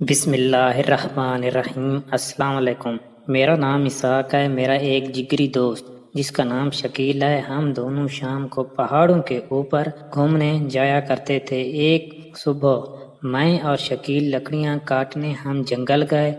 بسم اللہ الرحمن الرحیم۔ السلام علیکم۔ میرا نام اسحاق ہے۔ میرا ایک جگری دوست جس کا نام شکیل ہے، ہم دونوں شام کو پہاڑوں کے اوپر گھومنے جایا کرتے تھے۔ ایک صبح میں اور شکیل لکڑیاں کاٹنے ہم جنگل گئے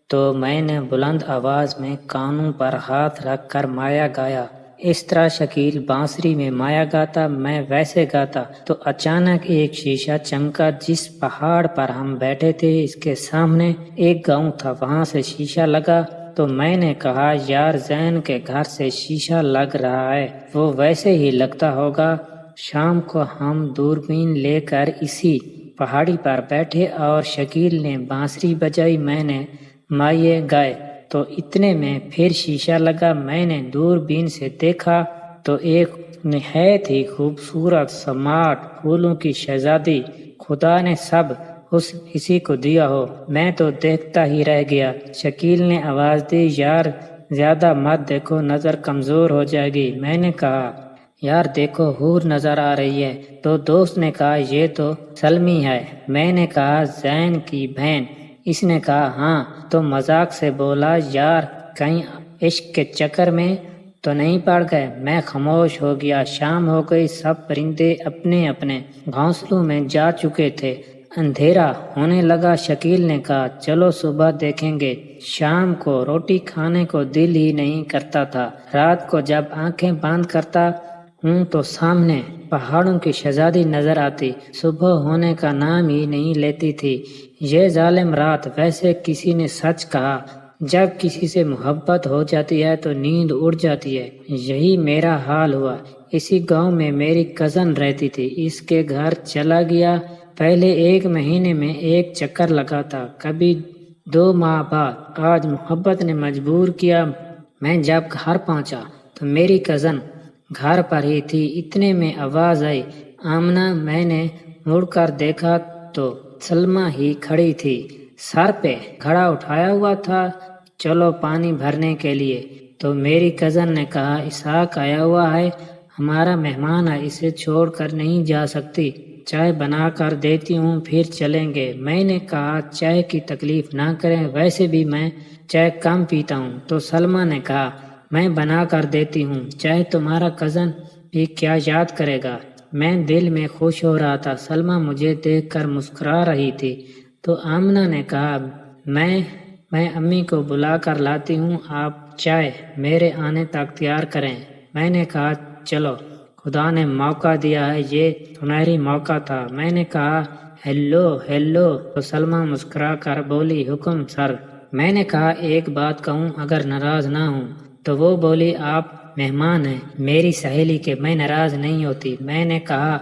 تو میں نے بلند آواز میں کانوں پر ہاتھ رکھ کر مایا گایا۔ اس طرح شکیل بانسری میں مایا گاتا، میں ویسے گاتا تو اچانک ایک شیشہ چمکا۔ جس پہاڑ پر ہم بیٹھے تھے اس کے سامنے ایک گاؤں تھا، وہاں سے شیشہ لگا تو میں نے کہا یار زین کے گھر سے شیشہ لگ رہا ہے، وہ ویسے ہی لگتا ہوگا۔ شام کو ہم دوربین لے کر اسی پہاڑی پر بیٹھے اور شکیل نے بانسری بجائی، میں نے مائے گائے تو اتنے میں پھر شیشہ لگا۔ میں نے دوربین سے دیکھا تو ایک نہایت ہی خوبصورت سماٹ پھولوں کی شہزادی، خدا نے سب حسن اسی کو دیا ہو، میں تو دیکھتا ہی رہ گیا۔ شکیل نے آواز دی یار زیادہ مت دیکھو، نظر کمزور ہو جائے گی۔ میں نے کہا یار دیکھو حور نظر آ رہی ہے، تو دوست نے کہا یہ تو سلمی ہے۔ میں نے کہا زین کی بہن۔ اس نے کہا ہاں، تو مذاق سے بولا یار کہیں عشق کے چکر میں تو نہیں پڑ گئے۔ میں خاموش ہو گیا۔ شام ہو گئی، سب پرندے اپنے اپنے گھونسلوں میں جا چکے تھے، اندھیرا ہونے لگا۔ شکیل نے کہا چلو صبح دیکھیں گے۔ شام کو روٹی کھانے کو دل ہی نہیں کرتا تھا۔ رات کو جب آنکھیں بند کرتا ہوں تو سامنے پہاڑوں کی شہزادی نظر آتی، صبح ہونے کا نام ہی نہیں لیتی تھی۔ یہ ظالم رات۔ ویسے کسی نے سچ کہا، جب کسی سے محبت ہو جاتی ہے تو نیند اڑ جاتی ہے۔ یہی میرا حال ہوا۔ اسی گاؤں میں میری کزن رہتی تھی، اس کے گھر چلا گیا۔ پہلے 1 مہینے میں ایک چکر لگاتا، کبھی 2 ماہ بعد۔ آج محبت نے مجبور کیا۔ میں جب گھر پہنچا تو میری کزن گھر پر ہی تھی۔ اتنے میں آواز آئی آمنہ۔ میں نے مڑ کر دیکھا تو سلمیٰ ہی کھڑی تھی، سر پہ گھڑا اٹھایا ہوا تھا، چلو پانی بھرنے کے لیے۔ تو میری کزن نے کہا اسحاق آیا ہوا ہے، ہمارا مہمان ہے، اسے چھوڑ کر نہیں جا سکتی، چائے بنا کر دیتی ہوں پھر چلیں گے۔ میں نے کہا چائے کی تکلیف نہ کریں، ویسے بھی میں چائے کم پیتا ہوں۔ تو سلمیٰ نے کہا میں بنا کر دیتی ہوں چائے، تمہارا کزن بھی کیا یاد کرے گا۔ میں دل میں خوش ہو رہا تھا۔ سلمیٰ مجھے دیکھ کر مسکرا رہی تھی۔ تو آمنہ نے کہا میں امی کو بلا کر لاتی ہوں، آپ چائے میرے آنے تک تیار کریں۔ میں نے کہا چلو، خدا نے موقع دیا ہے، یہ سنہری موقع تھا۔ میں نے کہا ہیلو، تو سلمیٰ مسکرا کر بولی حکم سر۔ میں نے کہا ایک بات کہوں اگر ناراض نہ ہوں؟ تو وہ بولی آپ مہمان ہیں میری سہیلی کے، میں ناراض نہیں ہوتی۔ میں نے کہا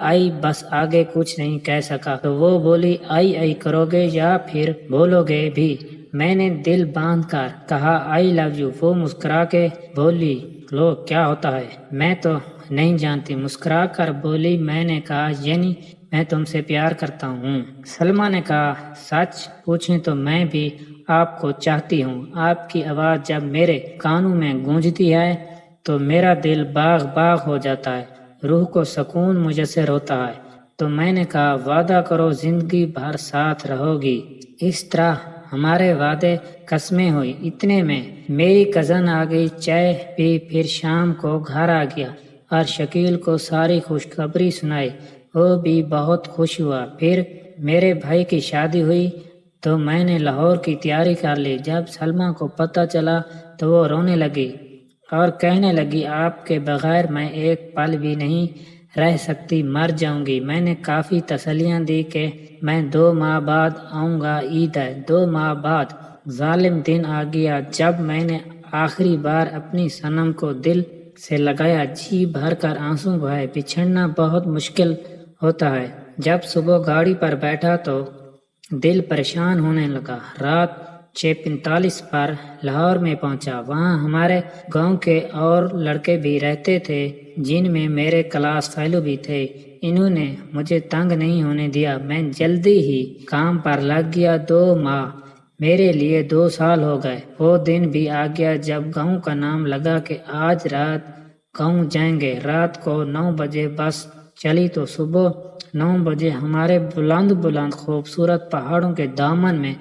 آئی بس آگے کچھ نہیں کہہ سکا۔ تو وہ بولی آئی کرو گے یا پھر بولو گے بھی؟ میں نے دل باندھ کر کہا آئی لو یو۔ وہ مسکرا کے بولی لو کیا ہوتا ہے، میں تو نہیں جانتی۔ مسکرا کر بولی میں نے کہا یعنی میں تم سے پیار کرتا ہوں۔ سلمیٰ نے کہا سچ پوچھیں تو میں بھی آپ کو چاہتی ہوں۔ آپ کی آواز جب میرے کانوں میں گونجتی ہے تو میرا دل باغ باغ ہو جاتا ہے، روح کو سکون میسر ہوتا ہے۔ تو میں نے کہا وعدہ کرو زندگی بھر ساتھ رہو گی۔ اس طرح ہمارے وعدے قسمیں ہوئی۔ اتنے میں میری کزن آ گئی، چائے پی، پھر شام کو گھر آ گیا اور شکیل کو ساری خوشخبری سنائی۔ وہ بھی بہت خوش ہوا۔ پھر میرے بھائی کی شادی ہوئی تو میں نے لاہور کی تیاری کر لی۔ جب سلمیٰ کو پتہ چلا تو وہ رونے لگی اور کہنے لگی آپ کے بغیر میں ایک پل بھی نہیں رہ سکتی، مر جاؤں گی۔ میں نے کافی تسلیاں دی کہ میں 2 ماہ بعد آؤں گا، عید ہے۔ 2 ماہ بعد ظالم دن آ گیا جب میں نے آخری بار اپنی صنم کو دل سے لگایا، جی بھر کر آنسو بہائے۔ بچھڑنا بہت مشکل ہوتا ہے۔ جب صبح گاڑی پر بیٹھا تو دل پریشان ہونے لگا۔ رات 6:45 پر لاہور میں پہنچا۔ وہاں ہمارے گاؤں کے اور لڑکے بھی رہتے تھے جن میں میرے کلاس فیلو بھی تھے۔ انہوں نے مجھے تنگ نہیں ہونے دیا، میں جلدی ہی کام پر لگ گیا۔ 2 ماہ میرے لیے 2 سال ہو گئے۔ وہ دن بھی آ گیا جب گاؤں کا نام لگا کہ آج رات گاؤں جائیں گے۔ رات کو 9 بجے بس چلی تو صبح 9 بجے ہمارے بلند بلند خوبصورت پہاڑوں کے دامن میں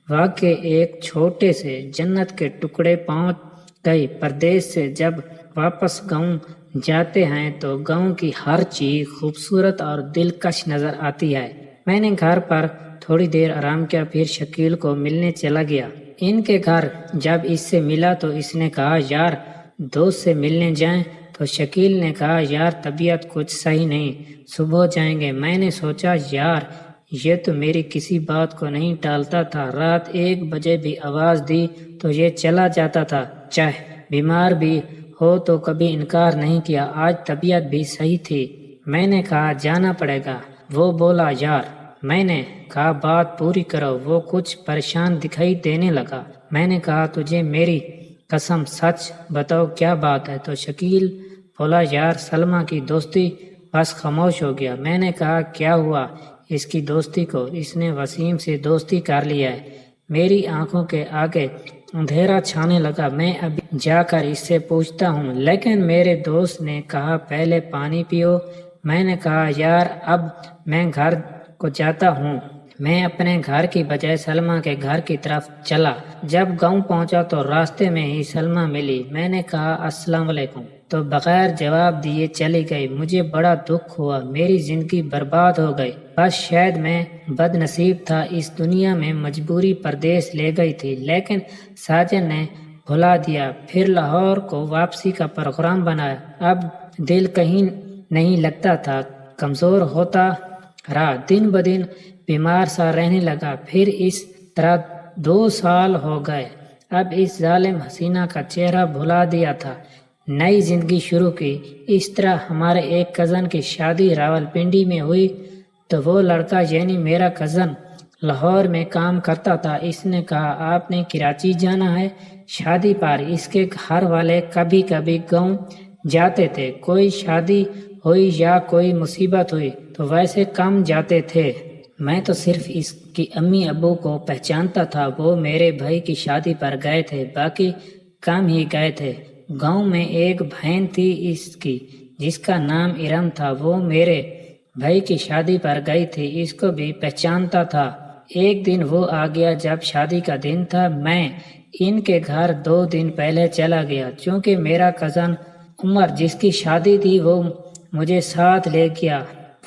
واقع ایک چھوٹے سے جنت کے ٹکڑے پہنچ گئی۔ پردیس سے جب واپس گاؤں جاتے ہیں تو گاؤں کی ہر چیز خوبصورت اور دلکش نظر آتی ہے۔ میں نے گھر پر تھوڑی دیر آرام کیا، پھر شکیل کو ملنے چلا گیا۔ ان کے گھر جب اس سے ملا تو اس نے کہا یار دوست سے ملنے جائیں، تو شکیل نے کہا یار طبیعت کچھ صحیح نہیں، صبح جائیں گے۔ میں نے سوچا یار یہ تو میری کسی بات کو نہیں ٹالتا تھا، رات 1 بجے بھی آواز دی تو یہ چلا جاتا تھا، چاہے بیمار بھی ہو تو کبھی انکار نہیں کیا۔ آج طبیعت بھی صحیح تھی۔ میں نے کہا جانا پڑے گا۔ وہ بولا یار۔ میں نے کہا بات پوری کرو۔ وہ کچھ پریشان دکھائی دینے لگا۔ میں نے کہا تجھے میری قسم سچ بتاؤ کیا بات ہے؟ تو شکیل بولا یار سلمیٰ کی دوستی۔ بس خاموش ہو گیا۔ میں نے کہا کیا ہوا اس کی دوستی کو؟ اس نے وسیم سے دوستی کر لیا ہے۔ میری آنکھوں کے آگے اندھیرا چھانے لگا۔ میں ابھی جا کر اس سے پوچھتا ہوں، لیکن میرے دوست نے کہا پہلے پانی پیو۔ میں نے کہا یار اب میں گھر کو جاتا ہوں۔ میں اپنے گھر کی بجائے سلمیٰ کے گھر کی طرف چلا۔ جب گاؤں پہنچا تو راستے میں ہی سلمیٰ ملی۔ میں نے کہا السلام علیکم، تو بغیر جواب دیے چلی گئی۔ مجھے بڑا دکھ ہوا، میری زندگی برباد ہو گئی۔ بس شاید میں بد نصیب تھا، اس دنیا میں مجبوری پردیس لے گئی تھی، لیکن ساجن نے بھلا دیا۔ پھر لاہور کو واپسی کا پروگرام بنایا۔ اب دل کہیں نہیں لگتا تھا، کمزور ہوتا رہا، دن بدن بیمار سا رہنے لگا۔ پھر اس طرح 2 سال ہو گئے۔ اب اس ظالم حسینہ کا چہرہ بھلا دیا تھا، نئی زندگی شروع کی۔ اس طرح ہمارے ایک کزن کی شادی راولپنڈی میں ہوئی، تو وہ لڑکا یعنی میرا کزن لاہور میں کام کرتا تھا۔ اس نے کہا آپ نے کراچی جانا ہے شادی پر۔ اس کے گھر والے کبھی کبھی گاؤں جاتے تھے، کوئی شادی ہوئی یا کوئی مصیبت ہوئی تو ویسے کم جاتے تھے۔ میں تو صرف اس کی امی ابو کو پہچانتا تھا، وہ میرے بھائی کی شادی پر گئے تھے، باقی کم ہی گئے تھے۔ گاؤں میں ایک بہن تھی اس کی جس کا نام ارم تھا، وہ میرے بھائی کی شادی پر گئی تھی، اس کو بھی پہچانتا تھا۔ ایک دن وہ آ گیا جب شادی کا دن تھا، میں ان کے گھر 2 دن پہلے چلا گیا، چونکہ میرا کزن عمر جس کی شادی تھی وہ مجھے ساتھ لے گیا۔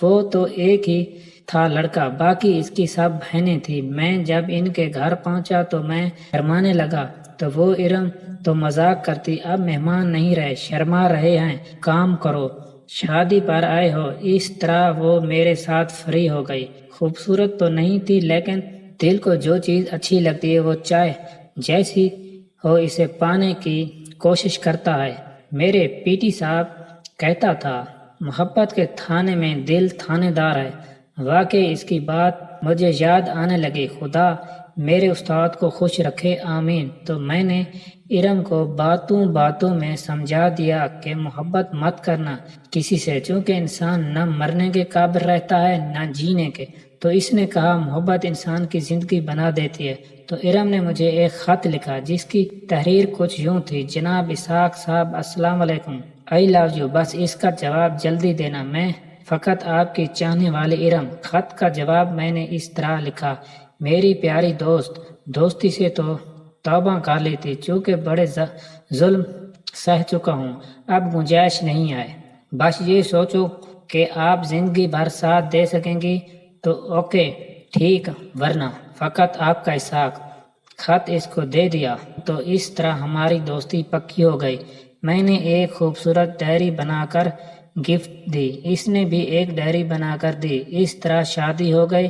وہ تو ایک ہی تھا لڑکا، باقی اس کی سب بہنیں تھیں۔ میں جب ان کے گھر پہنچا تو میں شرمانے لگا، تو وہ ارم تو مذاق کرتی، اب مہمان نہیں رہے، شرما رہے ہیں، کام کرو، شادی پر آئے ہو۔ اس طرح وہ میرے ساتھ فری ہو گئی۔ خوبصورت تو نہیں تھی، لیکن دل کو جو چیز اچھی لگتی ہے وہ چاہے جیسی ہو اسے پانے کی کوشش کرتا ہے۔ میرے پی ٹی صاحب کہتا تھا محبت کے تھانے میں دل تھانے دار ہے۔ واقعی اس کی بات مجھے یاد آنے لگی۔ خدا میرے استاد کو خوش رکھے، آمین۔ تو میں نے ارم کو باتوں باتوں میں سمجھا دیا کہ محبت مت کرنا کسی سے، چونکہ انسان نہ مرنے کے قابل رہتا ہے نہ جینے کے۔ تو اس نے کہا محبت انسان کی زندگی بنا دیتی ہے۔ تو ارم نے مجھے ایک خط لکھا جس کی تحریر کچھ یوں تھی، جناب اسحاق صاحب السلام علیکم، I love you، بس اس کا جواب جلدی دینا، میں فقط آپ کی چاہنے والی ارم۔ خط کا جواب میں نے اس طرح لکھا، میری پیاری دوست، دوستی سے تو توبہ کر لی تھی، چونکہ بڑے ظلم سہ چکا ہوں، اب گنجائش نہیں ہے۔ بس یہ سوچو کہ آپ زندگی بھر ساتھ دے سکیں گی تو اوکے ٹھیک، ورنہ فقط آپ کا اسحاق۔ خط اس کو دے دیا تو اس طرح ہماری دوستی پکی ہو گئی۔ میں نے ایک خوبصورت ڈائری بنا کر گفٹ دی، اس نے بھی ایک ڈائری بنا کر دی۔ اس طرح شادی ہو گئی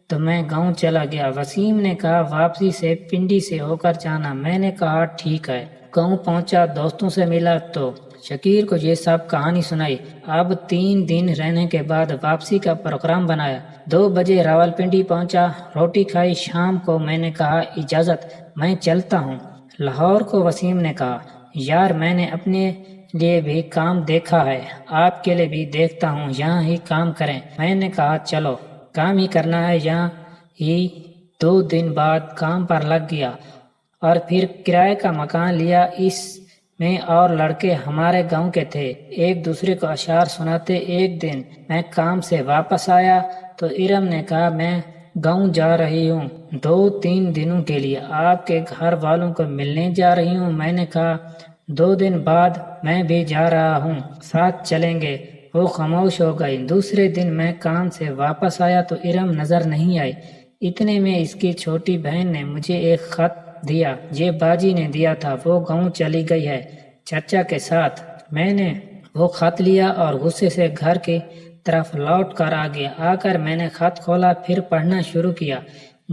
تو میں گاؤں چلا گیا۔ وسیم نے کہا واپسی سے پنڈی سے ہو کر جانا۔ میں نے کہا ٹھیک ہے۔ گاؤں پہنچا، دوستوں سے ملا تو شکیل کو یہ سب کہانی سنائی۔ اب 3 دن رہنے کے بعد واپسی کا پروگرام بنایا۔ 2 بجے راولپنڈی پہنچا، روٹی کھائی۔ شام کو میں نے کہا اجازت، میں چلتا ہوں لاہور کو۔ وسیم نے کہا یار میں نے اپنے لیے بھی کام دیکھا ہے، آپ کے لیے بھی دیکھتا ہوں، یہاں ہی کام کریں۔ میں نے کہا چلو کام ہی کرنا ہے یہاں ہی۔ 2 دن بعد کام پر لگ گیا اور پھر کرائے کا مکان لیا۔ اس میں اور لڑکے ہمارے گاؤں کے تھے، ایک دوسرے کو اشعار سناتے۔ ایک دن میں کام سے واپس آیا تو ارم نے کہا میں گاؤں جا رہی ہوں 2-3 دنوں کے لیے، آپ کے گھر والوں کو ملنے جا رہی ہوں۔ میں نے کہا 2 دن بعد میں بھی جا رہا ہوں، ساتھ چلیں گے۔ وہ خاموش ہو گئی۔ دوسرے دن میں کام سے واپس آیا تو ارم نظر نہیں آئی۔ اتنے میں اس کی چھوٹی بہن نے مجھے ایک خط دیا، یہ باجی نے دیا تھا، وہ گاؤں چلی گئی ہے چچا کے ساتھ۔ میں نے وہ خط لیا اور غصے سے گھر کی طرف لوٹ کر آ گیا۔ آ کر میں نے خط کھولا، پھر پڑھنا شروع کیا،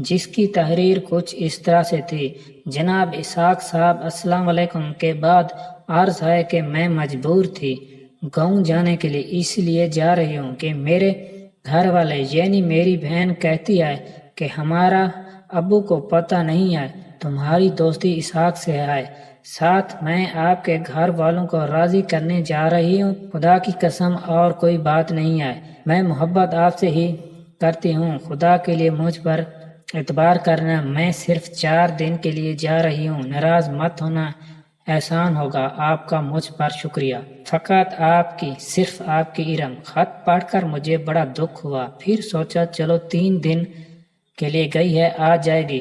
جس کی تحریر کچھ اس طرح سے تھی: جناب اسحاق صاحب، السلام علیکم۔ کے بعد عرض ہے کہ میں مجبور تھی گاؤں جانے کے لیے، اس لیے جا رہی ہوں کہ میرے گھر والے یعنی میری بہن کہتی ہے کہ ہمارا ابو کو پتہ نہیں ہے تمہاری دوستی اسحاق سے ہے، ساتھ میں آپ کے گھر والوں کو راضی کرنے جا رہی ہوں۔ خدا کی قسم اور کوئی بات نہیں ہے، میں محبت آپ سے ہی کرتی ہوں، خدا کے لیے مجھ پر اعتبار کرنا، میں صرف 4 دن کے لیے جا رہی ہوں، ناراض مت ہونا، احسان ہوگا آپ کا مجھ پر، شکریہ، فقط آپ کی، صرف آپ کی ارم۔ خط پڑھ کر مجھے بڑا دکھ ہوا، پھر سوچا چلو 3 دن کے لیے گئی ہے، آ جائے گی۔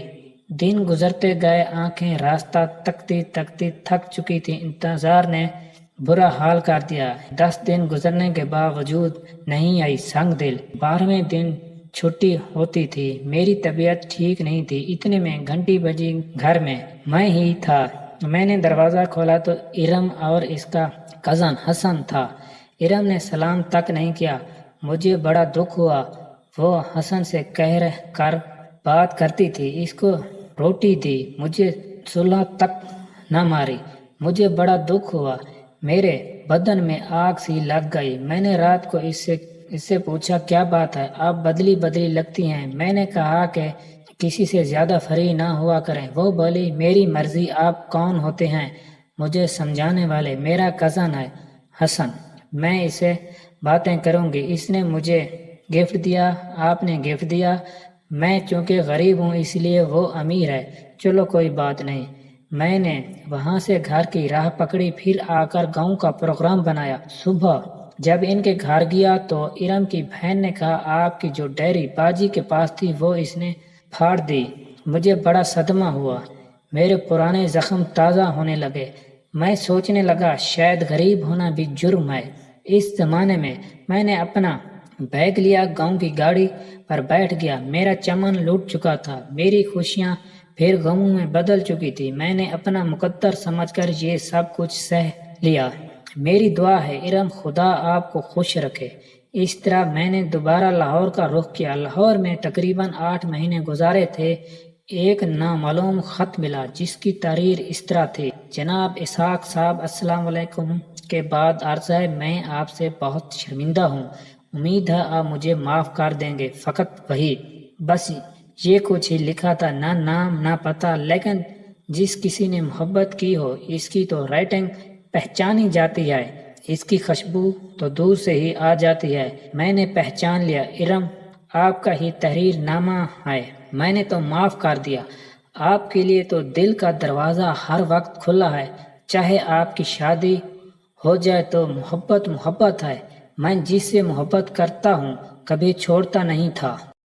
دن گزرتے گئے، آنکھیں راستہ تکتی تکتی تھک چکی تھی، انتظار نے برا حال کر دیا۔ 10 دن گزرنے کے باوجود نہیں آئی سنگ دل۔ 12ویں دن چھٹی ہوتی تھی، میری طبیعت ٹھیک نہیں تھی، اتنے میں گھنٹی بجی، گھر میں ہی تھا۔ میں نے دروازہ کھولا تو ارم اور اس کا کزن حسن تھا۔ ارم نے سلام تک نہیں کیا، مجھے بڑا دکھ ہوا، وہ حسن سے کہہ کر بات کرتی تھی، اس کو روٹی دی، مجھے صلح تک نہ ماری، مجھے بڑا دکھ ہوا، میرے بدن میں آگ سی لگ گئی۔ میں نے رات کو اس سے پوچھا کیا بات ہے، آپ بدلی لگتی ہیں۔ میں نے کہا کہ کسی سے زیادہ فری نہ ہوا کریں۔ وہ بولی میری مرضی، آپ کون ہوتے ہیں مجھے سمجھانے والے؟ میرا کزن ہے حسن، میں اسے باتیں کروں گی، اس نے مجھے گفٹ دیا، آپ نے گفٹ دیا، میں چونکہ غریب ہوں اس لیے وہ امیر ہے، چلو کوئی بات نہیں۔ میں نے وہاں سے گھر کی راہ پکڑی، پھر آ کر گاؤں کا پروگرام بنایا۔ صبح جب ان کے گھر گیا تو ارم کی بہن نے کہا آپ کی جو ڈائری باجی کے پاس تھی وہ اس نے پھاڑ دی۔ مجھے بڑا صدمہ ہوا، میرے پرانے زخم تازہ ہونے لگے۔ میں سوچنے لگا شاید غریب ہونا بھی جرم ہے اس زمانے میں نے اپنا بیگ لیا، گاؤں کی گاڑی پر بیٹھ گیا۔ میرا چمن لوٹ چکا تھا، میری خوشیاں پھر غموں میں بدل چکی تھی۔ میں نے اپنا مقدر سمجھ کر یہ سب کچھ سہ لیا۔ میری دعا ہے ارم، خدا آپ کو خوش رکھے۔ اس طرح میں نے دوبارہ لاہور کا رخ کیا۔ لاہور میں تقریباً 8 مہینے گزارے تھے۔ ایک نامعلوم خط ملا جس کی تحریر اس طرح تھی: جناب اسحاق صاحب، السلام علیکم۔ کے بعد عرض ہے میں آپ سے بہت شرمندہ ہوں، امید ہے آپ مجھے معاف کر دیں گے، فقط وہی، بس یہ کچھ ہی لکھا تھا، نہ نام نہ پتہ، لیکن جس کسی نے محبت کی ہو اس کی تو رائٹنگ پہچانی جاتی ہے، اس کی خوشبو تو دور سے ہی آ جاتی ہے۔ میں نے پہچان لیا، ارم آپ کا ہی تحریر نامہ ہے، میں نے تو معاف کر دیا، آپ کے لیے تو دل کا دروازہ ہر وقت کھلا ہے، چاہے آپ کی شادی ہو جائے تو محبت ہے، میں جس سے محبت کرتا ہوں کبھی چھوڑتا نہیں تھا۔